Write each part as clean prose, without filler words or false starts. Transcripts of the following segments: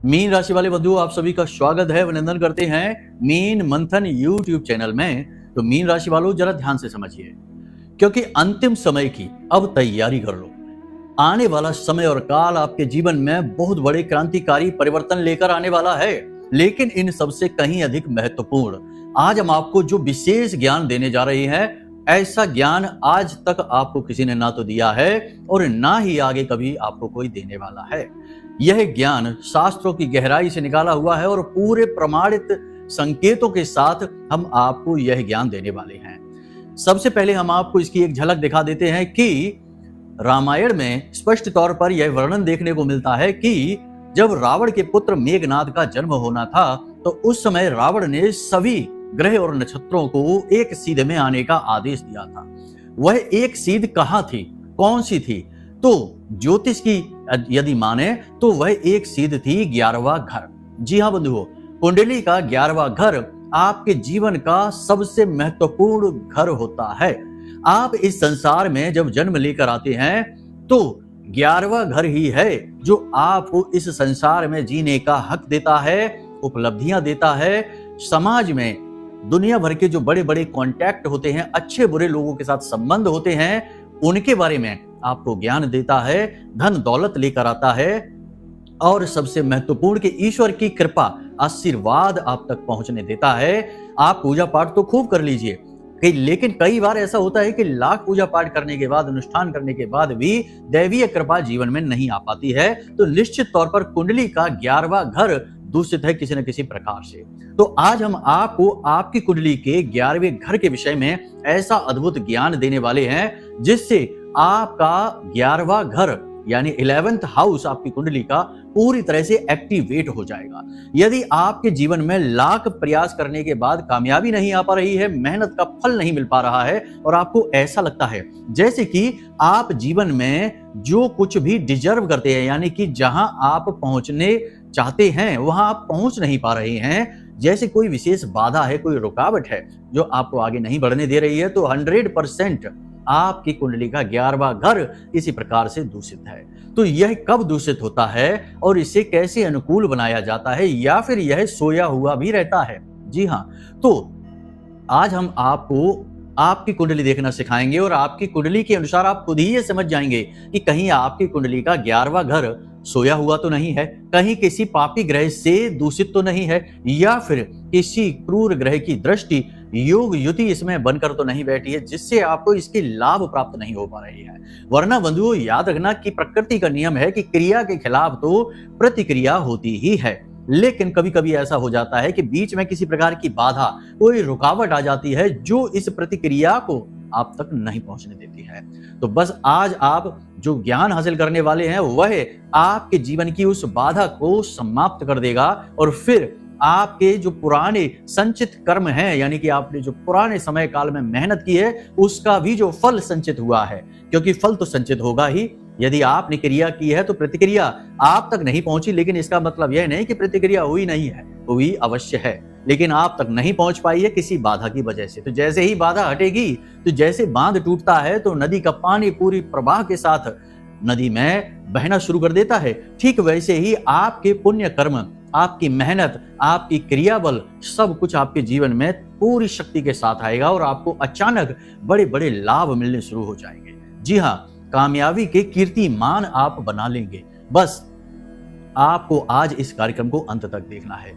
Mean राशि वाले बंधुओं, आप सभी का स्वागत है, अभिनंदन करते हैं मीन मंथन यूट्यूब चैनल में। तो मीन राशि वालों, जरा ध्यान से समझिए, क्योंकि अंतिम समय की अब तैयारी कर लो। आने वाला समय और काल आपके जीवन में बहुत बड़े क्रांतिकारी परिवर्तन लेकर आने वाला है। लेकिन इन सबसे कहीं अधिक महत्वपूर्ण, आज हम आपको जो विशेष ज्ञान देने जा रहे हैं, ऐसा ज्ञान आज तक आपको किसी ने ना तो दिया है और ना ही आगे कभी आपको कोई देने वाला है। यह ज्ञान शास्त्रों की गहराई से निकाला हुआ है और पूरे प्रमाणित संकेतों के साथ हम आपको यह ज्ञान देने वाले हैं। सबसे पहले हम आपको इसकी एक झलक दिखा देते हैं कि रामायण में स्पष्ट तौर पर यह वर्णन देखने को मिलता है कि जब रावण के पुत्र मेघनाद का जन्म होना था, तो उस समय रावण ने सभी ग्रह और नक्षत्रों को एक सीध में आने का आदेश दिया था। वह एक सीध कहाँ थी, कौन सी थी? तो ज्योतिष की यदि माने तो वह एक सीध थी 11वां घर। जी हाँ बंधुओं, कुंडली का 11वां घर आपके जीवन का सबसे महत्वपूर्ण घर होता है। आप इस संसार में जब जन्म लेकर आते हैं तो 11वां घर ही है जो आपको इस संसार में जीने का हक देता है, उपलब्धियां देता है। समाज में दुनिया भर के जो बड़े बड़े कॉन्टैक्ट होते हैं, अच्छे बुरे लोगों के साथ संबंध होते हैं, उनके बारे में आपको ज्ञान देता है, धन दौलत लेकर आता है और सबसे महत्वपूर्ण कि ईश्वर की कृपा, आशीर्वाद आप तक पहुंचने देता है। आप पूजा पाठ तो खूब कर लीजिए, लेकिन कई बार ऐसा होता है कि लाख पूजा पाठ करने के बाद, अनुष्ठान करने के बाद भी दैवीय कृपा जीवन में नहीं आ पाती है। तो निश्चित तौर पर कुंडली का 11वां घर दूषित है किसी न किसी प्रकार से। तो आज हम आपको आपकी कुंडली के 11वें घर के विषय में ऐसा अद्भुत ज्ञान देने वाले हैं जिससे आपका 11वां घर यानी 11th हाउस आपकी कुंडली का पूरी तरह से एक्टिवेट हो जाएगा। यदि आपके जीवन में लाख प्रयास करने के बाद कामयाबी नहीं आ पा रही है, मेहनत का फल नहीं मिल पा रहा है और आपको ऐसा लगता है जैसे कि आप जीवन में जो कुछ भी डिजर्व करते हैं, यानी कि जहां आप पहुंचने चाहते हैं वहां आप पहुंच नहीं पा रहे हैं, जैसे कोई विशेष बाधा है, कोई रुकावट है जो आपको आगे नहीं बढ़ने दे रही है, तो 100% आपकी कुंडली का 11वां घर इसी प्रकार से दूषित है। तो यह कब दूषित होता है और इसे कैसे अनुकूल बनाया जाता है, या फिर यह सोया हुआ भी रहता है? जी हाँ, तो आज हम आपको आपकी कुंडली देखना सिखाएंगे और आपकी कुंडली के अनुसार आप खुद ही ये समझ जाएंगे कि कहीं आपकी कुंडली का 11वां घर सोया हुआ तो नहीं है, कहीं किसी पापी ग्रह से दूषित तो नहीं है, या फिर किसी क्रूर ग्रह की दृष्टि, योग युति इसमें बनकर तो नहीं बैठी है जिससे आपको इसके लाभ प्राप्त नहीं हो पा रही है। वरना बंधुओं, याद रखना कि प्रकृति का नियम है कि क्रिया के खिलाफ तो प्रतिक्रिया होती ही है। लेकिन कभी कभी ऐसा हो जाता है कि बीच में किसी प्रकार की बाधा, कोई रुकावट आ जाती है जो इस प्रतिक्रिया को आप तक नहीं पहुंचने देती है। तो बस आज आप जो ज्ञान हासिल करने वाले हैं वह आपके जीवन की उस बाधा को समाप्त कर देगा और फिर आपके जो पुराने संचित कर्म हैं, यानी कि आपने जो पुराने समय काल में मेहनत की है, उसका भी जो फल संचित हुआ है, क्योंकि फल तो संचित होगा ही। यदि आपने क्रिया की है तो प्रतिक्रिया आप तक नहीं पहुंची, लेकिन इसका मतलब यह नहीं कि प्रतिक्रिया हुई नहीं है, हुई अवश्य है, लेकिन आप तक नहीं पहुंच पाई है किसी बाधा की वजह से। तो जैसे ही बाधा हटेगी, तो जैसे बांध टूटता है तो नदी का पानी पूरी प्रवाह के साथ नदी में बहना शुरू कर देता है, ठीक वैसे ही आपके पुण्य कर्म, आपकी मेहनत, आपकी क्रिया बल, सब कुछ आपके जीवन में पूरी शक्ति के साथ आएगा और आपको अचानक बड़े बड़े लाभ मिलने शुरू हो जाएंगे। जी हाँ, कामयाबी के कीर्तिमान आप बना लेंगे। बस आपको आज इस कार्यक्रम को अंत तक देखना है।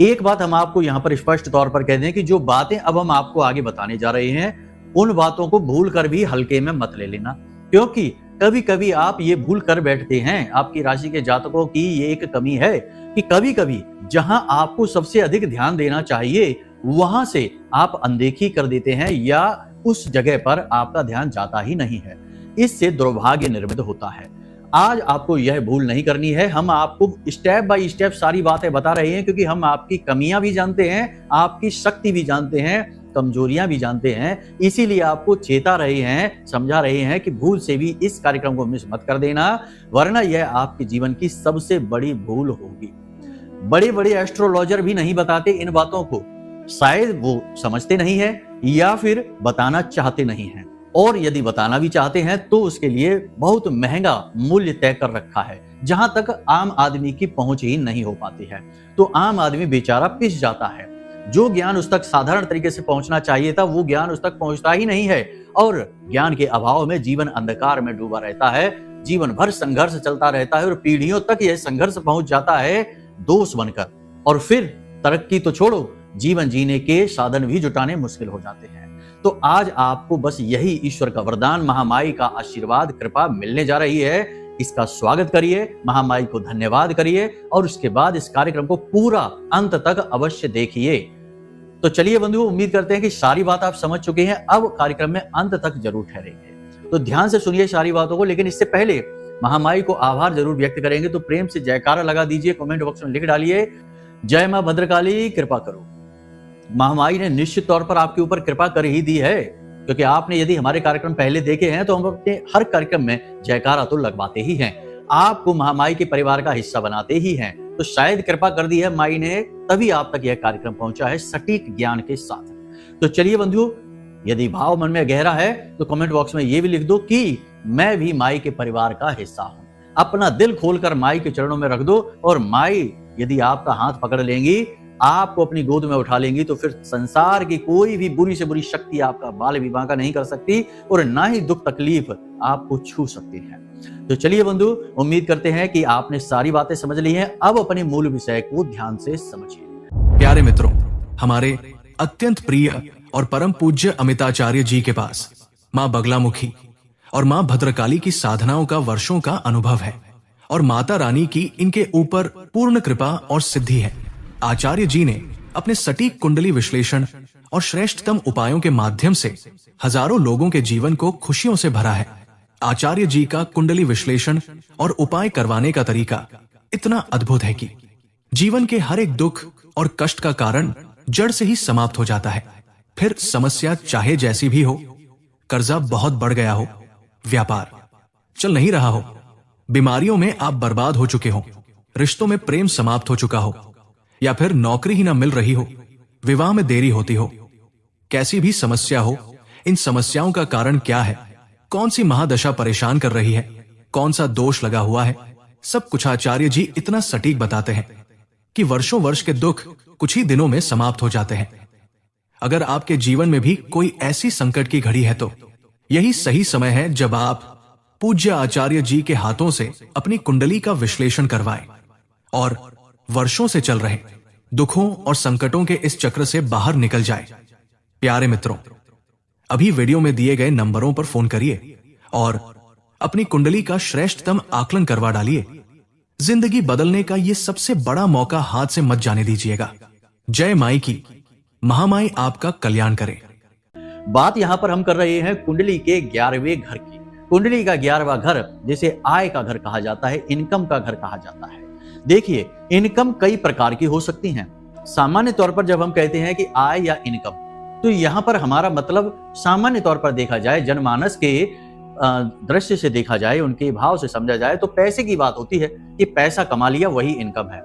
एक बात हम आपको यहाँ पर स्पष्ट तौर पर कह दें कि जो बातें अब हम आपको आगे बताने जा रहे हैं, उन बातों को भूल कर भी हल्के में मत ले लेना, क्योंकि कभी कभी आप ये भूल कर बैठते हैं। आपकी राशि के जातकों की ये एक कमी है कि कभी कभी जहां आपको सबसे अधिक ध्यान देना चाहिए वहां से आप अनदेखी कर देते हैं या उस जगह पर आपका ध्यान जाता ही नहीं है। इससे दुर्भाग्य निर्मित होता है। आज आपको यह भूल नहीं करनी है। हम आपको स्टेप बाय स्टेप सारी बातें बता रहे हैं, क्योंकि हम आपकी कमियां भी जानते हैं, आपकी शक्ति भी जानते हैं, कमजोरियां भी जानते हैं। इसीलिए आपको चेता रहे हैं, समझा रहे हैं कि भूल से भी इस कार्यक्रम को मिस मत कर देना, वरना यह आपके जीवन की सबसे बड़ी भूल होगी। बड़े बड़े एस्ट्रोलॉजर भी नहीं बताते इन बातों को, शायद वो समझते नहीं है या फिर बताना चाहते नहीं हैं। और यदि बताना भी चाहते हैं तो उसके लिए बहुत महंगा मूल्य तय कर रखा है। जहां तक आम आदमी की पहुंच ही नहीं हो पाती है। तो आम आदमी बेचारा पिस जाता है। जो ज्ञान उस तक साधारण तरीके से पहुंचना चाहिए था, वो ज्ञान उस तक पहुंचता ही नहीं है और ज्ञान के अभाव में जीवन अंधकार में डूबा रहता है। जीवन भर संघर्ष चलता रहता है और पीढ़ियों तक यह संघर्ष पहुंच जाता है दोष बनकर। और फिर तरक्की तो छोड़ो, जीवन जीने के साधन भी जुटाने मुश्किल हो जाते हैं। तो आज आपको बस यही ईश्वर का वरदान, महामाई का आशीर्वाद, कृपा मिलने जा रही है। इसका स्वागत करिए, महामाई को धन्यवाद करिए और उसके बाद इस कार्यक्रम को पूरा अंत तक अवश्य देखिए। तो चलिए बंधुओं, उम्मीद करते हैं कि सारी बात आप समझ चुके हैं। अब कार्यक्रम में अंत तक जरूर ठहरेंगे, तो ध्यान से सुनिए सारी बातों को। लेकिन इससे पहले महामाई को आभार जरूर व्यक्त करेंगे, तो प्रेम से जयकारा लगा दीजिए, कमेंट बॉक्स में लिख डालिए, जय मां भद्रकाली कृपा करो। महामाई ने निश्चित तौर पर आपके ऊपर कृपा कर ही दी है, क्योंकि आपने यदि हमारे कार्यक्रम पहले देखे हैं तो हम अपने हर कार्यक्रम में जयकारा तो लगवाते ही हैं, आपको महामाई के परिवार का हिस्सा बनाते ही हैं। तो शायद कृपा कर दी है माई ने, तभी आप तक यह कार्यक्रम पहुंचा है सटीक ज्ञान के साथ। तो चलिए बंधुओं, यदि भाव मन में गहरा है तो कमेंट बॉक्स में यह भी लिख दो कि मैं भी माई के परिवार का हिस्सा हूं। अपना दिल खोलकर माई के चरणों में रख दो और माई यदि आपका हाथ पकड़ लेंगी, आपको अपनी गोद में उठा लेंगी, तो फिर संसार की कोई भी बुरी से बुरी शक्ति आपका बाल भी बांका नहीं कर सकती और ना ही दुख तकलीफ आपको छू सकती है। तो चलिए बंधु, उम्मीद करते हैं कि आपने सारी बातें समझ ली हैं। अब अपने मूल विषय को ध्यान से समझिए। प्यारे मित्रों, हमारे अत्यंत प्रिय और परम पूज्य अमिताचार्य जी के पास मां बगलामुखी और मां भद्रकाली की साधनाओं का वर्षों का अनुभव है और माता रानी की इनके ऊपर पूर्ण कृपा और सिद्धि है। आचार्य जी ने अपने सटीक कुंडली विश्लेषण और श्रेष्ठतम उपायों के माध्यम से हजारों लोगों के जीवन को खुशियों से भरा है। आचार्य जी का कुंडली विश्लेषण और उपाय करवाने का तरीका इतना अद्भुत है कि जीवन के हर एक दुख और कष्ट का कारण जड़ से ही समाप्त हो जाता है। फिर समस्या चाहे जैसी भी हो, कर्जा बहुत बढ़ गया हो, व्यापार चल नहीं रहा हो, बीमारियों में आप बर्बाद हो चुके हो, रिश्तों में प्रेम समाप्त हो चुका हो, या फिर नौकरी ही ना मिल रही हो, विवाह में देरी होती हो, कैसी भी समस्या हो, इन समस्याओं का कारण क्या है, कौन सी महादशा परेशान कर रही है, कौन सा दोष लगा हुआ है, सब कुछ आचार्य जी इतना सटीक बताते हैं कि वर्षों वर्ष के दुख कुछ ही दिनों में समाप्त हो जाते हैं। अगर आपके जीवन में भी कोई ऐसी संकट की घड़ी है तो यही सही समय है जब आप पूज्य आचार्य जी के हाथों से अपनी कुंडली का विश्लेषण करवाएं और वर्षों से चल रहे दुखों और संकटों के इस चक्र से बाहर निकल जाए। प्यारे मित्रों, अभी वीडियो में दिए गए नंबरों पर फोन करिए और अपनी कुंडली का श्रेष्ठतम आकलन करवा डालिए। जिंदगी बदलने का ये सबसे बड़ा मौका हाथ से मत जाने दीजिएगा। जय माई की, महामाई आपका कल्याण करे। बात यहां पर हम कर रहे हैं कुंडली के 11वें घर की। कुंडली का 11वां घर जिसे आय का घर कहा जाता है, इनकम का घर कहा जाता है। देखिए, इनकम कई प्रकार की हो सकती हैं। सामान्य तौर पर जब हम कहते हैं कि आय या इनकम, तो यहां पर हमारा मतलब सामान्य तौर पर देखा जाए, जनमानस के दृश्य से देखा जाए, उनके भाव से समझा जाए तो पैसे की बात होती है कि पैसा कमा लिया वही इनकम है।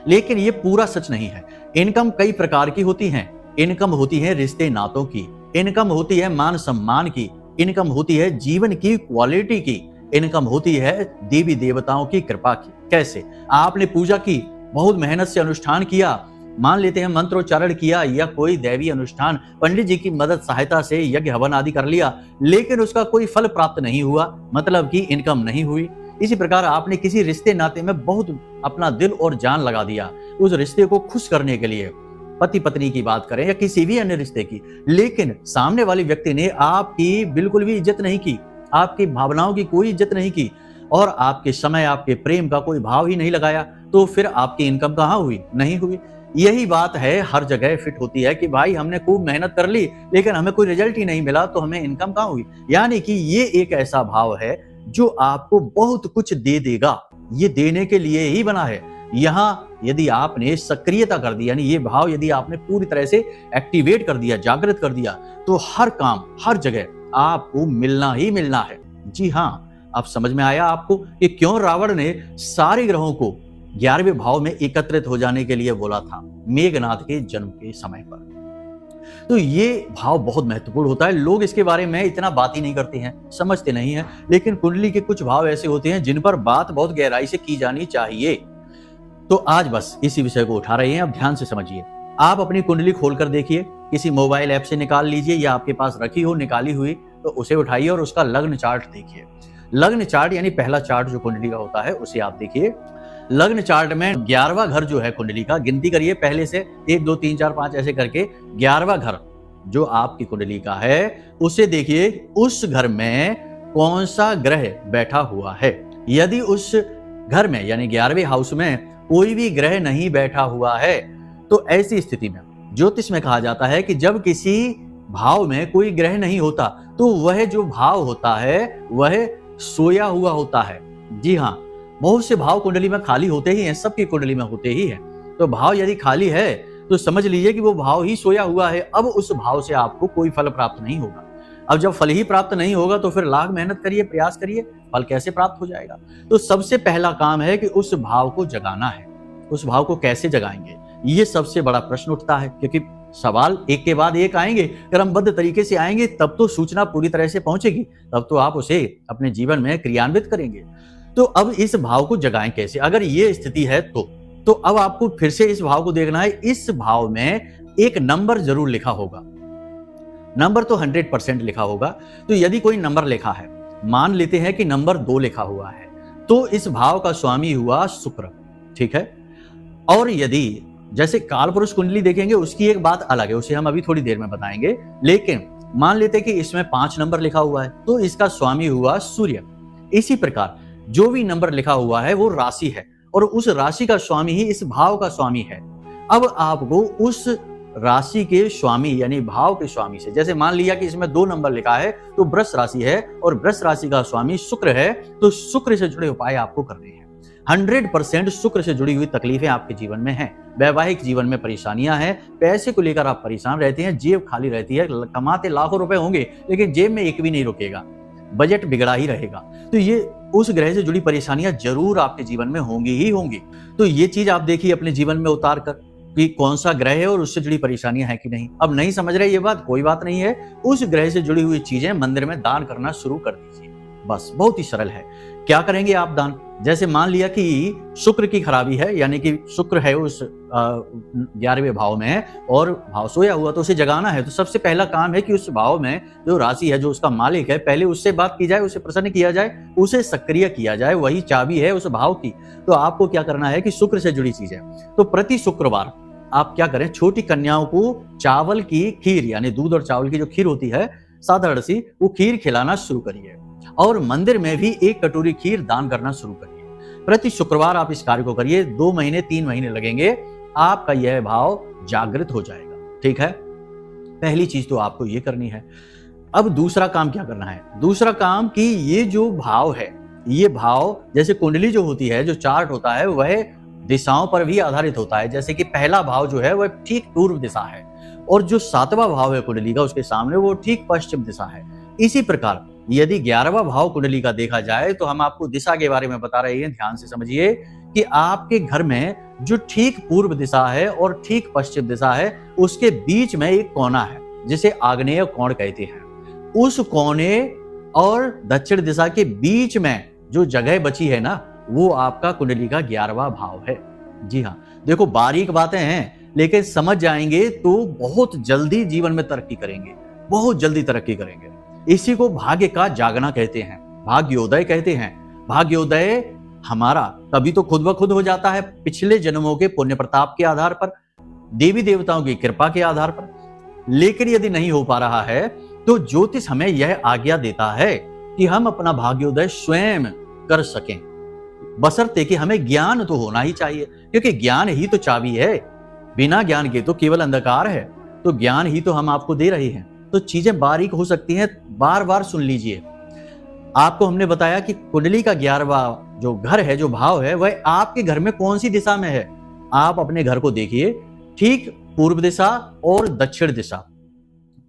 लेकिन ये पूरा सच नहीं है। इनकम कई प्रकार की होती हैं। इनकम होती है रिश्ते नातों की, इनकम होती है मान सम्मान की, इनकम होती है जीवन की क्वालिटी की, इनकम होती है देवी देवताओं की कृपा की। कैसे? आपने पूजा की, बहुत मेहनत से अनुष्ठान किया, मान लेते हैं मंत्रोच्चारण किया या कोई दैवी अनुष्ठान, पंडित जी की मदद सहायता से यज्ञ हवन आदि कर लिया, लेकिन उसका कोई फल प्राप्त नहीं हुआ, मतलब कि इनकम नहीं हुई। इसी प्रकार आपने किसी रिश्ते नाते में बहुत अपना दिल और जान लगा दिया उस रिश्ते को खुश करने के लिए, पति पत्नी की बात करें या किसी भी अन्य रिश्ते की, लेकिन सामने वाले व्यक्ति ने आपकी बिल्कुल भी इज्जत नहीं की, आपकी भावनाओं की कोई इज्जत नहीं की और आपके समय, आपके प्रेम का कोई भाव ही नहीं लगाया, तो फिर आपकी इनकम कहाँ हुई? नहीं हुई। यही बात है, हर जगह फिट होती है कि भाई हमने खूब मेहनत कर ली लेकिन हमें कोई रिजल्ट ही नहीं मिला, तो हमें इनकम कहाँ हुई? यानी कि ये एक ऐसा भाव है जो आपको बहुत कुछ दे देगा, ये देने के लिए ही बना है। यहाँ यदि आपने सक्रियता कर दी, यानी ये भाव यदि आपने पूरी तरह से एक्टिवेट कर दिया, जागृत कर दिया, तो हर काम, हर जगह आपको मिलना ही मिलना है। जी हाँ, अब समझ में आया आपको कि क्यों रावण ने सारे ग्रहों को 11वें भाव में एकत्रित हो जाने के लिए बोला था मेघनाथ के जन्म के समय पर। तो ये भाव बहुत महत्वपूर्ण होता है। लोग इसके बारे में इतना बात ही नहीं करते हैं, समझते नहीं हैं, लेकिन कुंडली के कुछ भाव ऐसे होते हैं जिन पर बात बहुत गहराई से की जानी चाहिए। तो आज बस इसी विषय को उठा रहे हैं, अब ध्यान से समझिए। आप अपनी कुंडली खोलकर देखिए, किसी मोबाइल ऐप से निकाल लीजिए या आपके पास रखी हो निकाली हुई तो उसे उठाइए और उसका लग्न चार्ट देखिए। लग्न चार्ट यानी पहला चार्ट जो कुंडली का होता है उसे आप देखिए। लग्न चार्ट में 11वां घर जो है कुंडली का, गिनती करिए पहले से 1 2 3 4 5 ऐसे करके 11वां घर जो आपकी कुंडली का है उसे देखिए, उस घर में कौन सा ग्रह बैठा हुआ है। यदि उस घर में यानी 11वें हाउस में कोई भी ग्रह नहीं बैठा हुआ है तो ऐसी स्थिति में ज्योतिष में कहा जाता है कि जब किसी भाव में कोई ग्रह नहीं होता तो वह जो भाव होता है वह सोया हुआ होता है। जी हाँ, बहुत से भाव कुंडली में खाली होते ही हैं, सबकी कुंडली में होते ही हैं। तो भाव यदि खाली है तो समझ लीजिए कि वो भाव ही सोया हुआ है। अब उस भाव से आपको कोई फल प्राप्त नहीं होगा। अब जब फल ही प्राप्त नहीं होगा तो फिर लाख मेहनत करिए, प्रयास करिए, फल कैसे प्राप्त हो जाएगा। तो सबसे पहला काम है कि उस भाव को जगाना है। उस भाव को कैसे जगाएंगे, ये सबसे बड़ा प्रश्न उठता है, क्योंकि सवाल एक के बाद एक आएंगे। क्रमबद्ध तरीके से आएंगे तब तो सूचना पूरी तरह से पहुंचेगी, तब तो आप उसे अपने जीवन में क्रियान्वित करेंगे। तो अब इस भाव को जगाएं कैसे, अगर ये स्थिति है तो अब आपको फिर से इस भाव को देखना है। इस भाव में एक नंबर जरूर लिखा होगा, नंबर तो 100% लिखा होगा। तो यदि कोई नंबर लिखा है, मान लेते हैं कि नंबर 2 लिखा हुआ है, तो इस भाव का स्वामी हुआ शुक्र, ठीक है। और यदि जैसे काल पुरुष कुंडली देखेंगे उसकी एक बात अलग है, उसे हम अभी थोड़ी देर में बताएंगे, लेकिन मान लेते हैं कि इसमें 5 नंबर लिखा हुआ है तो इसका स्वामी हुआ सूर्य। इसी प्रकार जो भी नंबर लिखा हुआ है वो राशि है और उस राशि का स्वामी ही इस भाव का स्वामी है। अब आपको उस राशि के स्वामी यानी भाव के स्वामी से, जैसे मान लिया कि इसमें 2 नंबर लिखा है तो वृष राशि है और वृष राशि का स्वामी शुक्र है, तो शुक्र से जुड़े उपाय आपको करने हैं। 100% शुक्र से जुड़ी हुई तकलीफें आपके जीवन में हैं। वैवाहिक जीवन में परेशानियां हैं, पैसे को लेकर आप परेशान रहते हैं, जेब खाली रहती है, कमाते लाखों रुपए होंगे लेकिन जेब में एक भी नहीं रुकेगा, बजट बिगड़ा ही रहेगा। तो ये उस ग्रह से जुड़ी परेशानियां जरूर आपके जीवन में होंगी ही होंगी। तो ये चीज आप देखिए अपने जीवन में उतार कर कि कौन सा ग्रह है और उससे जुड़ी परेशानियां हैं कि नहीं। अब नहीं समझ रहे ये बात, कोई बात नहीं है, उस ग्रह से जुड़ी हुई चीजें मंदिर में दान करना शुरू कर दीजिए। बस बहुत ही सरल है। क्या करेंगे आप दान, जैसे मान लिया कि शुक्र की खराबी है, यानी कि शुक्र है उस 11वें भाव में और भाव सोया हुआ, तो उसे जगाना है। तो सबसे पहला काम है कि उस भाव में जो राशि है, जो उसका मालिक है, पहले उससे बात की जाए, उसे प्रसन्न किया जाए, उसे सक्रिय किया जाए, वही चाबी है उस भाव की। तो आपको क्या करना है कि शुक्र से जुड़ी चीज है, तो प्रति शुक्रवार आप क्या करें, छोटी कन्याओं को चावल की खीर यानी दूध और चावल की जो खीर होती है साधारण सी, वो खीर खिलाना शुरू करिए और मंदिर में भी 1 कटोरी खीर दान करना शुरू करिए। प्रति शुक्रवार आप इस कार्य को करिए, 2 महीने 3 महीने लगेंगे, आपका यह भाव जागृत हो जाएगा। ठीक है, पहली चीज तो आपको ये करनी है। अब दूसरा काम क्या करना है, दूसरा काम कि ये जो भाव है, ये भाव जैसे कुंडली जो होती है, जो चार्ट होता है, वह दिशाओं पर भी आधारित होता है। जैसे कि पहला भाव जो है वह ठीक पूर्व दिशा है और जो 7वां भाव है कुंडली का उसके सामने वो ठीक पश्चिम दिशा है। इसी प्रकार यदि 11वां भाव कुंडली का देखा जाए तो हम आपको दिशा के बारे में बता रहे हैं, ध्यान से समझिए कि आपके घर में जो ठीक पूर्व दिशा है और ठीक पश्चिम दिशा है उसके बीच में एक कोना है जिसे आग्नेय कोण कहते हैं। उस कोने और दक्षिण दिशा के बीच में जो जगह बची है ना, वो आपका कुंडली का 11वां भाव है। जी हाँ, देखो बारीक बातें हैं लेकिन समझ जाएंगे तो बहुत जल्दी जीवन में तरक्की करेंगे, बहुत जल्दी तरक्की करेंगे। इसी को भाग्य का जागना कहते हैं, भाग्योदय कहते हैं। भाग्योदय हमारा तभी तो खुद ब खुद हो जाता है, पिछले जन्मों के पुण्य प्रताप के आधार पर, देवी देवताओं की कृपा के आधार पर। लेकिन यदि नहीं हो पा रहा है तो ज्योतिष हमें यह आज्ञा देता है कि हम अपना भाग्योदय स्वयं कर सकें, बशर्ते कि हमें ज्ञान तो होना ही चाहिए, क्योंकि ज्ञान ही तो चाबी है। बिना ज्ञान के तो केवल अंधकार है, तो ज्ञान ही तो हम आपको दे रहे हैं। तो चीजें बारीक हो सकती हैं, बार बार सुन लीजिए। आपको हमने बताया कि कुंडली का 11वां जो घर है, जो भाव है, वह आपके घर में कौन सी दिशा में है। आप अपने घर को देखिए, ठीक पूर्व दिशा और दक्षिण दिशा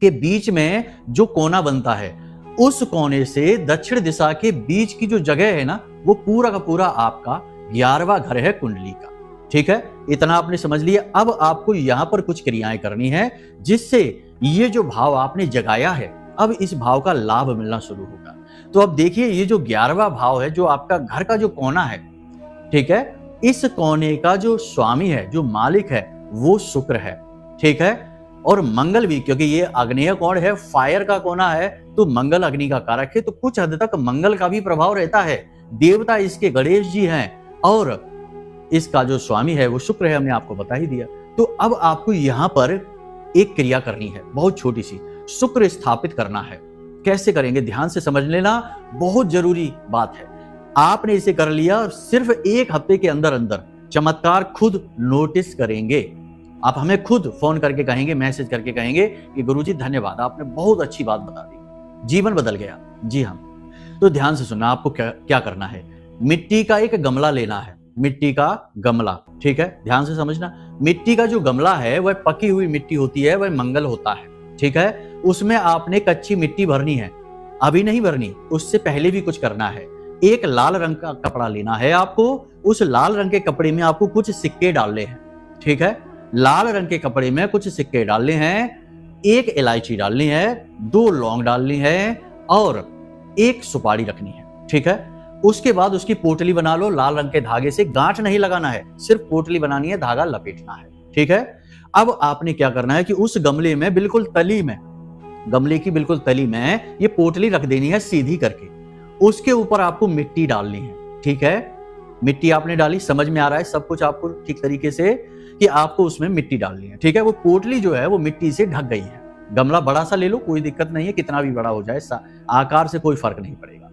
के बीच में जो कोना बनता है, उस कोने से दक्षिण दिशा के बीच की जो जगह है ना, वो पूरा का पूरा आपका 11वां घर है कुंडली का। ठीक है, इतना आपने समझ लिया। अब आपको यहां पर कुछ क्रियाएं करनी है जिससे ये जो भाव आपने जगाया है, अब इस भाव का लाभ मिलना शुरू होगा। तो अब देखिए, ये जो 11वां भाव है, जो आपका घर का जो कोना है, ठीक है, इस कोने का जो स्वामी है, जो मालिक है, वो शुक्र है। ठीक है, और मंगल भी, क्योंकि ये अग्नेय कोण है, फायर का कोना है, तो मंगल अग्नि का कारक है, तो कुछ हद तक मंगल का भी प्रभाव रहता है। देवता इसके गणेश जी हैं और इसका जो स्वामी है वो शुक्र है, हमने आपको बता ही दिया। तो अब आपको यहां पर एक क्रिया करनी है, बहुत छोटी सी, शुक्र स्थापित करना है। कैसे करेंगे, ध्यान से समझ लेना, बहुत जरूरी बात है। आपने इसे कर लिया और सिर्फ 1 हफ्ते के अंदर अंदर चमत्कार खुद नोटिस करेंगे। आप हमें खुद फोन करके कहेंगे, मैसेज करके कहेंगे कि गुरुजी धन्यवाद, आपने बहुत अच्छी बात बता दी, जीवन बदल गया। जी हाँ, तो ध्यान से सुनना, आपको क्या करना है। मिट्टी का एक गमला लेना है, मिट्टी का गमला, ठीक है, ध्यान से समझना। मिट्टी का जो गमला है वह पकी हुई मिट्टी होती है, वह मंगल होता है, ठीक है। उसमें आपने कच्ची मिट्टी भरनी है, अभी नहीं भरनी, उससे पहले भी कुछ करना है। एक लाल रंग का कपड़ा लेना है आपको, उस लाल रंग के कपड़े में आपको कुछ सिक्के डालने हैं, ठीक है। लाल रंग के कपड़े में कुछ सिक्के डालने हैं, 1 इलायची डालनी है, 2 लौंग डालनी है और 1 सुपारी रखनी है, ठीक है। उसके बाद उसकी पोटली बना लो, लाल रंग के धागे से, गांठ नहीं लगाना है, सिर्फ पोटली बनानी है, धागा लपेटना है, ठीक है। अब आपने क्या करना है कि उस गमले में बिल्कुल तली में, गमले की बिल्कुल तली में ये पोटली रख देनी है सीधी करके। उसके ऊपर आपको मिट्टी डालनी है, ठीक है। मिट्टी आपने डाली, समझ में आ रहा है सब कुछ आपको ठीक तरीके से कि आपको उसमें मिट्टी डालनी है, ठीक है। वो पोटली जो है वो मिट्टी से ढक गई है। गमला बड़ा सा ले लो, कोई दिक्कत नहीं है, कितना भी बड़ा हो जाए, आकार से कोई फर्क नहीं पड़ेगा।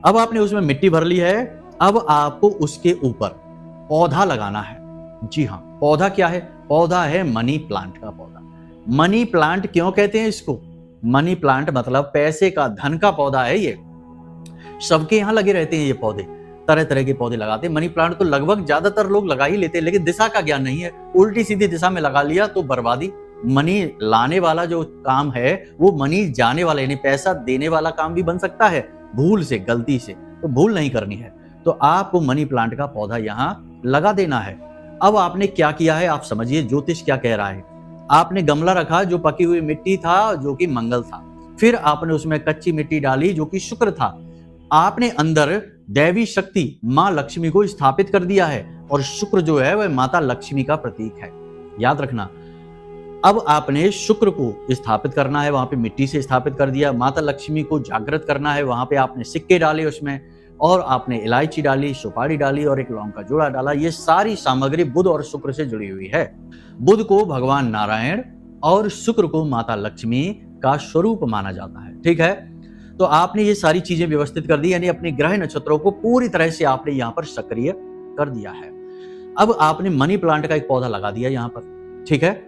अब आपने उसमें मिट्टी भर ली है। अब आपको उसके ऊपर पौधा लगाना है। जी हाँ, पौधा क्या है, पौधा है मनी प्लांट का पौधा। मनी प्लांट क्यों कहते हैं इसको, मनी प्लांट मतलब पैसे का, धन का पौधा है। ये सबके यहाँ लगे रहते हैं ये पौधे, तरह तरह के पौधे लगाते हैं। मनी प्लांट तो लगभग ज्यादातर लोग लगा ही लेते हैं, लेकिन दिशा का ज्ञान नहीं है, उल्टी सीधी दिशा में लगा लिया तो बर्बादी। मनी लाने वाला जो काम है वो मनी जाने वाला, यानी पैसा देने वाला काम भी बन सकता है भूल से, गलती से, तो भूल नहीं करनी है। तो आपको मनी प्लांट का पौधा यहाँ लगा देना है। अब आपने क्या किया है, आप समझिए ज्योतिष क्या कह रहा है। आपने गमला रखा जो पकी हुई मिट्टी था, जो कि मंगल था। फिर आपने उसमें कच्ची मिट्टी डाली जो कि शुक्र था। आपने अंदर दैवी शक्ति मां लक्ष्मी को स्थापित कर दिया है, और शुक्र जो है वह माता लक्ष्मी का प्रतीक है, याद रखना। अब आपने शुक्र को स्थापित करना है, वहां पे मिट्टी से स्थापित कर दिया। माता लक्ष्मी को जागृत करना है, वहां पे आपने सिक्के डाले उसमें, और आपने इलायची डाली, सुपारी डाली और 1 लौंग का जोड़ा डाला। ये सारी सामग्री बुध और शुक्र से जुड़ी हुई है। बुध को भगवान नारायण और शुक्र को माता लक्ष्मी का स्वरूप माना जाता है, ठीक है। तो आपने ये सारी चीजें व्यवस्थित कर दी, यानी अपने ग्रह नक्षत्रों को पूरी तरह से आपने यहाँ पर सक्रिय कर दिया है। अब आपने मनी प्लांट का एक पौधा लगा दिया यहाँ पर, ठीक है।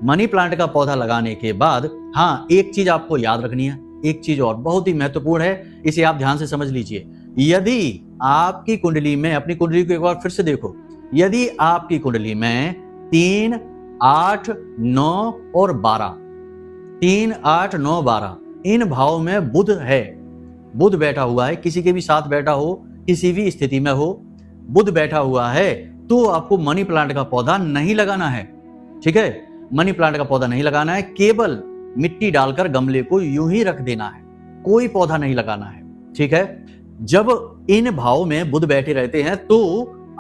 मनी प्लांट का पौधा लगाने के बाद, हाँ, एक चीज आपको याद रखनी है, एक चीज और बहुत ही महत्वपूर्ण है, इसे आप ध्यान से समझ लीजिए। यदि आपकी कुंडली में, अपनी कुंडली को एक बार फिर से देखो, यदि आपकी कुंडली में 3, 8, 9 और 12, 3, 8, 9, 12 इन भाव में बुध है, बुध बैठा हुआ है, किसी के भी साथ बैठा हो, किसी भी स्थिति में हो, बुध बैठा हुआ है, तो आपको मनी प्लांट का पौधा नहीं लगाना है, ठीक है। मनी प्लांट का पौधा नहीं लगाना है, केवल मिट्टी डालकर गमले को यूं ही रख देना है, कोई पौधा नहीं लगाना है, ठीक है। जब इन भाव में बुध बैठे रहते हैं तो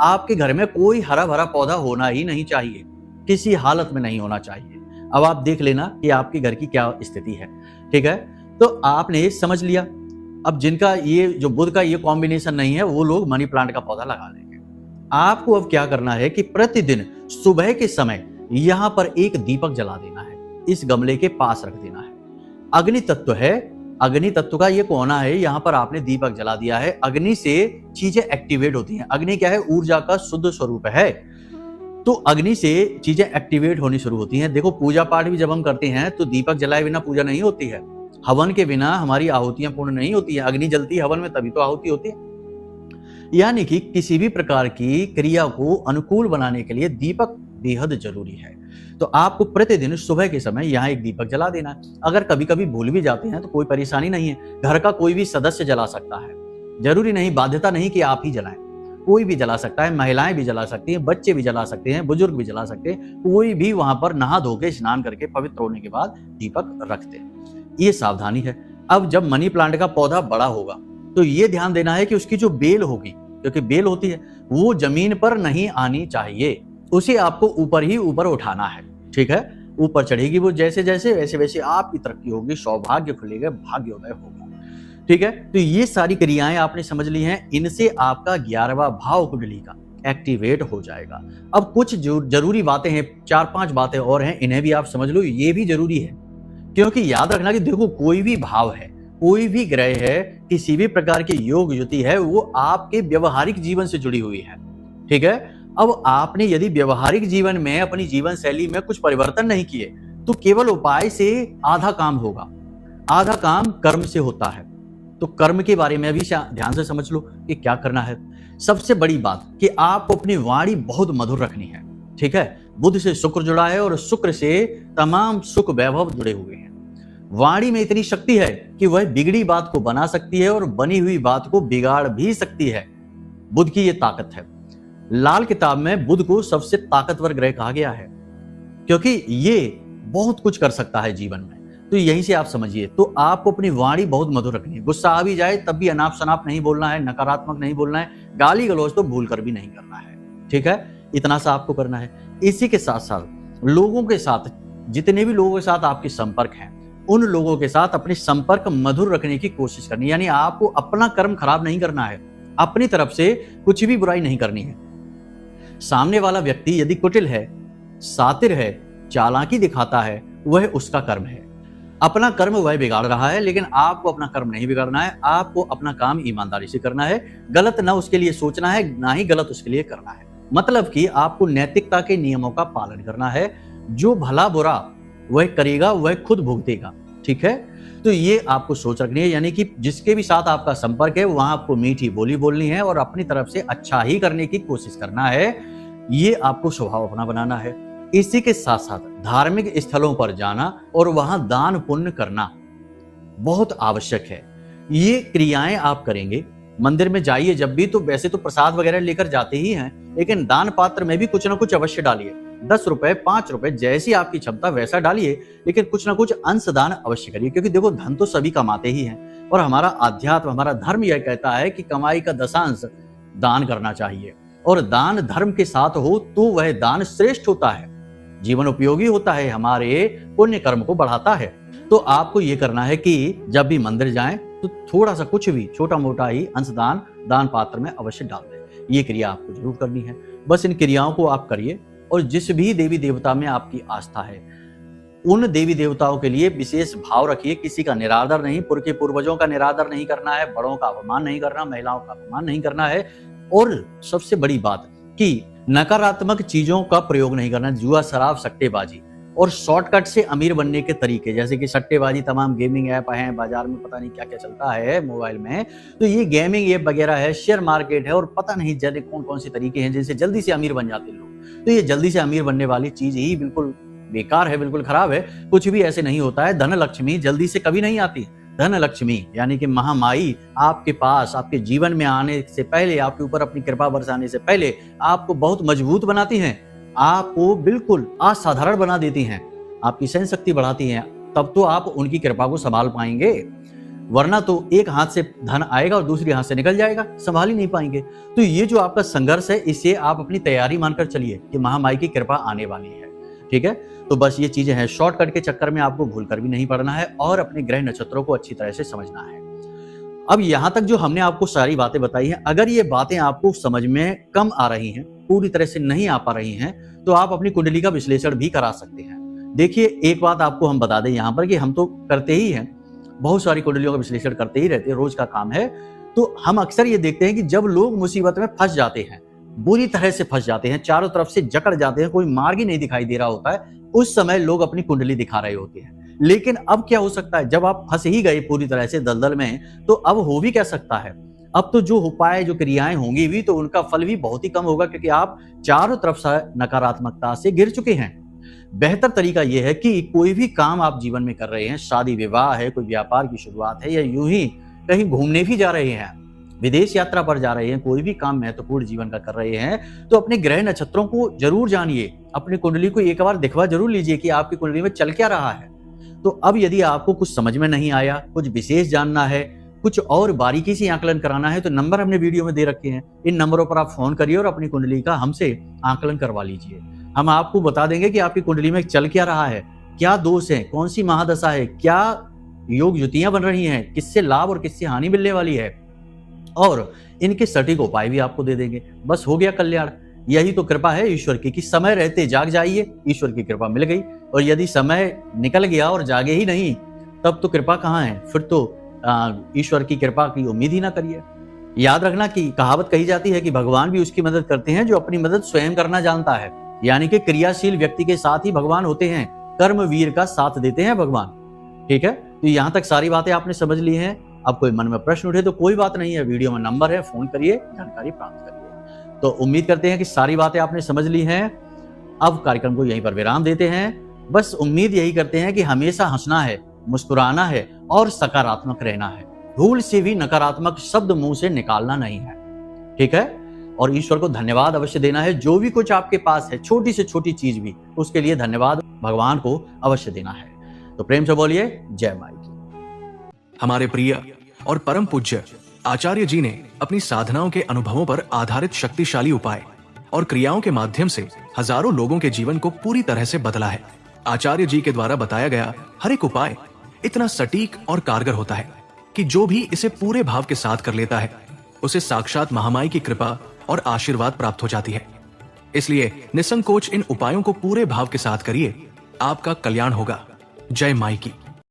आपके घर में कोई हरा भरा पौधा होना ही नहीं चाहिए, किसी हालत में नहीं होना चाहिए। अब आप देख लेना कि आपके घर की क्या स्थिति है, ठीक है। तो आपने समझ लिया। अब जिनका ये जो बुध का ये कॉम्बिनेशन नहीं है, वो लोग मनी प्लांट का पौधा लगा लेंगे। आपको अब क्या करना है कि प्रतिदिन सुबह के समय यहां पर एक दीपक जला देना है, इस गमले के पास रख देना है। अग्नि तत्व है, अग्नि तत्व का ये कोना है, यहां पर आपने दीपक जला दिया है। अग्नि से चीजें एक्टिवेट होती हैं। अग्नि क्या है, ऊर्जा का शुद्ध स्वरूप है, तो अग्नि से चीजें एक्टिवेट होनी शुरू होती हैं। देखो, पूजा पाठ भी जब हम करते हैं तो दीपक जलाए बिना पूजा नहीं होती है, हवन के बिना हमारी आहुतियां पूर्ण नहीं होती है। अग्नि जलती है हवन में, तभी तो आहुति होती है। यानी कि किसी भी प्रकार की क्रिया को अनुकूल बनाने के लिए दीपक बेहद जरूरी है। तो आपको प्रतिदिन सुबह के समय यहाँ एक दीपक जला देना है। अगर कभी कभी भूल भी जाते हैं तो कोई परेशानी नहीं है, घर का कोई भी सदस्य जला सकता है, जरूरी नहीं, बाध्यता नहीं कि आप ही जलाएं। कोई भी जला सकता है, महिलाएं भी जला सकती हैं, बच्चे भी जला सकते हैं, बुजुर्ग भी जला सकते हैं, कोई भी वहां पर नहा धो के स्नान करके पवित्र होने के बाद दीपक रखते हैं। ये सावधानी है। अब जब मनी प्लांट का पौधा बड़ा होगा तो ये ध्यान देना है कि उसकी जो बेल होगी, क्योंकि बेल होती है, वो जमीन पर नहीं आनी चाहिए, उसे आपको ऊपर ही ऊपर उठाना है। ठीक है, ऊपर चढ़ेगी वो जैसे जैसे, वैसे वैसे आपकी तरक्की होगी, सौभाग्य खुलेगा, भाग्योदय होगा। ठीक है, तो ये सारी क्रियाएं आपने समझ ली हैं, इनसे आपका 11वां भाव कुंडली का एक्टिवेट हो जाएगा। अब कुछ जो जरूरी बातें हैं, 4-5 बातें और हैं, इन्हें भी आप समझ लो, ये भी जरूरी है। क्योंकि याद रखना कि देखो, कोई भी भाव है, कोई भी ग्रह है, किसी भी प्रकार की योग युति है, वो आपके व्यवहारिक जीवन से जुड़ी हुई है। ठीक है, अब आपने यदि व्यवहारिक जीवन में अपनी जीवन शैली में कुछ परिवर्तन नहीं किए तो केवल उपाय से आधा काम होगा, आधा काम कर्म से होता है। तो कर्म के बारे में भी ध्यान से समझ लो कि क्या करना है। सबसे बड़ी बात कि आपको अपनी वाणी बहुत मधुर रखनी है। ठीक है, बुध से शुक्र जुड़ा है और शुक्र से तमाम सुख वैभव जुड़े हुए हैं। वाणी में इतनी शक्ति है कि वह बिगड़ी बात को बना सकती है और बनी हुई बात को बिगाड़ भी सकती है। बुध की यह ताकत है। लाल किताब में बुध को सबसे ताकतवर ग्रह कहा गया है, क्योंकि ये बहुत कुछ कर सकता है जीवन में। तो यहीं से आप समझिए, तो आपको अपनी वाणी बहुत मधुर रखनी है। गुस्सा आ भी जाए तब भी अनाप शनाप नहीं बोलना है, नकारात्मक नहीं बोलना है, गाली गलौज तो भूल कर भी नहीं करना है। ठीक है, इतना सा आपको करना है। इसी के साथ साथ लोगों के साथ, जितने भी लोगों के साथ आपके संपर्क हैं, उन लोगों के साथ अपने संपर्क मधुर रखने की कोशिश करनी है। यानी आपको अपना कर्म खराब नहीं करना है, अपनी तरफ से कुछ भी बुराई नहीं करनी है। सामने वाला व्यक्ति यदि कुटिल है, सातिर है, चालाकी दिखाता है, वह उसका कर्म है। अपना कर्म वह बिगाड़ रहा है, लेकिन आपको अपना कर्म नहीं बिगाड़ना है। आपको अपना काम ईमानदारी से करना है, गलत ना उसके लिए सोचना है, ना ही गलत उसके लिए करना है। मतलब कि आपको नैतिकता के नियमों का पालन करना है। जो भला बुरा वह करेगा वह खुद भुगतेगा। ठीक है, तो ये आपको सोच रखनी है। यानी कि जिसके भी साथ आपका संपर्क है वहां आपको मीठी बोली बोलनी है और अपनी तरफ से अच्छा ही करने की कोशिश करना है। ये आपको स्वभाव अपना बनाना है। इसी के साथ साथ धार्मिक स्थलों पर जाना और वहां दान पुण्य करना बहुत आवश्यक है। ये क्रियाएं आप करेंगे। मंदिर में जाइए जब भी, तो वैसे तो प्रसाद वगैरह लेकर जाते ही हैं, लेकिन दान पात्र में भी कुछ ना कुछ अवश्य डालिए। 10 रुपए, 5 रुपए, जैसी आपकी क्षमता वैसा डालिए, लेकिन कुछ ना कुछ अंशदान अवश्य करिए। क्योंकि देखो, धन तो सभी कमाते ही हैं और हमारा अध्यात्म, हमारा धर्म यह कहता है कि कमाई का दशांश दान करना चाहिए, और दान धर्म के साथ हो तो वह दान श्रेष्ठ होता है, जीवन उपयोगी होता है, हमारे पुण्य कर्म को बढ़ाता है। तो आपको यह करना है कि जब भी मंदिर जाएं तो थोड़ा सा, कुछ भी छोटा मोटा ही अंशदान दान पात्र में अवश्य डाल दें। ये क्रिया आपको जरूर करनी है। बस इन क्रियाओं को आप करिए। और जिस भी देवी देवता में आपकी आस्था है, उन देवी देवताओं के लिए विशेष भाव रखिए। किसी का निरादर नहीं, पुरखे पूर्वजों का निरादर नहीं करना है, बड़ों का अपमान नहीं करना, महिलाओं का अपमान नहीं करना है। और सबसे बड़ी बात कि नकारात्मक चीजों का प्रयोग नहीं करना, जुआ, शराब, सट्टेबाजी और शॉर्टकट से अमीर बनने के तरीके, जैसे कि सट्टेबाजी, तमाम गेमिंग ऐप हैं बाजार में, पता नहीं क्या क्या चलता है मोबाइल में, तो ये गेमिंग ऐप वगैरह है, शेयर मार्केट है, और पता नहीं जाने कौन कौन से तरीके हैं जिनसे जल्दी से अमीर बन जाते लोग। तो ये जल्दी से अमीर बनने वाली चीज ही बिल्कुल बेकार है, बिल्कुल खराब है। कुछ भी ऐसे नहीं होता है। धन लक्ष्मी जल्दी से कभी नहीं आती। धन लक्ष्मी यानी कि महामाई आपके पास, आपके जीवन में आने से पहले, आपके ऊपर अपनी कृपा बरसाने से पहले आपको बहुत मजबूत बनाती हैं, आपको बिल्कुल असाधारण बना देती हैं, आपकी सहन शक्ति बढ़ाती हैं। तब तो आप उनकी कृपा को संभाल पाएंगे, वरना तो एक हाथ से धन आएगा और दूसरी हाथ से निकल जाएगा, संभाल ही नहीं पाएंगे। तो ये जो आपका संघर्ष है, इसे आप अपनी तैयारी मानकर चलिए कि महामाई की कृपा आने वाली है। ठीक है, तो बस ये चीजें हैं। शॉर्टकट के चक्कर में आपको भूल कर भी नहीं पड़ना है और अपने ग्रह नक्षत्रों को अच्छी तरह से समझना है। अब यहां तक जो हमने आपको सारी बातें बताई हैं, अगर ये बातें आपको समझ में कम आ रही हैं, पूरी तरह से नहीं आ पा रही हैं, तो आप अपनी कुंडली का विश्लेषण भी करा सकते हैं। देखिए, एक बात आपको हम बता दें यहाँ पर कि हम तो करते ही हैं, बहुत सारी कुंडलियों का विश्लेषण करते ही रहते हैं, रोज का काम है। तो हम अक्सर ये देखते हैं कि जब लोग मुसीबत में फंस जाते हैं, बुरी तरह से फंस जाते हैं, चारों तरफ से जकड़ जाते हैं, कोई मार्ग ही नहीं दिखाई दे रहा होता है, उस समय लोग अपनी कुंडली दिखा रहे होते हैं। लेकिन अब क्या हो सकता है, जब आप फंस ही गए पूरी तरह से दलदल में, तो अब हो भी क्या सकता है। अब तो जो उपाय, जो क्रियाएं होंगी भी, तो उनका फल भी बहुत ही कम होगा, क्योंकि आप चारों तरफ से नकारात्मकता से घिर चुके हैं। बेहतर तरीका यह है कि कोई भी काम आप जीवन में कर रहे हैं, शादी विवाह है, कोई व्यापार की शुरुआत है, या यूं ही कहीं घूमने भी जा रहे हैं, विदेश यात्रा पर जा रहे हैं, कोई भी काम महत्वपूर्ण जीवन का कर रहे हैं, तो अपने ग्रह नक्षत्रों को जरूर जानिए, अपनी कुंडली को एक बार दिखवा जरूर लीजिए कि आपकी कुंडली में चल क्या रहा है। तो अब यदि आपको कुछ समझ में नहीं आया, कुछ विशेष जानना है, कुछ और बारीकी से आकलन कराना है, तो नंबर हमने वीडियो में दे रखे हैं। इन नंबरों पर आप फोन करिए और अपनी कुंडली का हमसे आकलन करवा लीजिए। हम आपको बता देंगे कि आपकी कुंडली में चल क्या रहा है, क्या दोष है, कौन सी महादशा है, क्या योग युतियां बन रही हैं, किससे लाभ और किससे हानि मिलने वाली है, और इनके सटीक उपाय भी आपको दे देंगे। बस हो गया कल्याण। यही तो कृपा है ईश्वर की कि समय रहते जाग जाइए, ईश्वर की कृपा मिल गई। और यदि समय निकल गया और जागे ही नहीं, तब तो कृपा कहाँ है, फिर तो ईश्वर की कृपा की उम्मीद ही ना करिए। याद रखना कि कहावत कही जाती है कि भगवान भी उसकी मदद करते हैं जो अपनी मदद स्वयं करना जानता है। यानी कि क्रियाशील व्यक्ति के साथ ही भगवान होते हैं, कर्मवीर का साथ देते हैं भगवान। ठीक है, तो यहाँ तक सारी बातें आपने समझ ली हैं। अब कोई मन में प्रश्न उठे तो कोई बात नहीं है, वीडियो में नंबर है, फोन करिए, जानकारी प्राप्त करिए। तो उम्मीद करते हैं कि सारी बातें आपने समझ ली हैं। अब कार्यक्रम को यहीं पर विराम देते हैं। बस उम्मीद यही करते हैं कि हमेशा हंसना है, मुस्कुराना है और सकारात्मक रहना है। भूल से भी नकारात्मक शब्द मुंह से निकालना नहीं है। ठीक है, और ईश्वर को धन्यवाद अवश्य देना है। जो भी कुछ आपके पास है, छोटी से छोटी चीज भी, उसके लिए धन्यवाद भगवान को अवश्य देना है। तो प्रेम से बोलिए जय माई की। हमारे प्रिय और परम पूज्य आचार्य जी ने अपनी साधनाओं के अनुभवों पर आधारित शक्तिशाली उपाय और क्रियाओं के माध्यम से हजारों लोगों के जीवन को पूरी तरह से बदला है। आचार्य जी के द्वारा बताया गया हर एक उपाय इतना सटीक और कारगर होता है कि जो भी इसे पूरे भाव के साथ कर लेता है, उसे साक्षात महामाई की कृपा और आशीर्वाद प्राप्त हो जाती है। इसलिए निसंकोच इन उपायों को पूरे भाव के साथ करिए, आपका कल्याण होगा। जय माई की।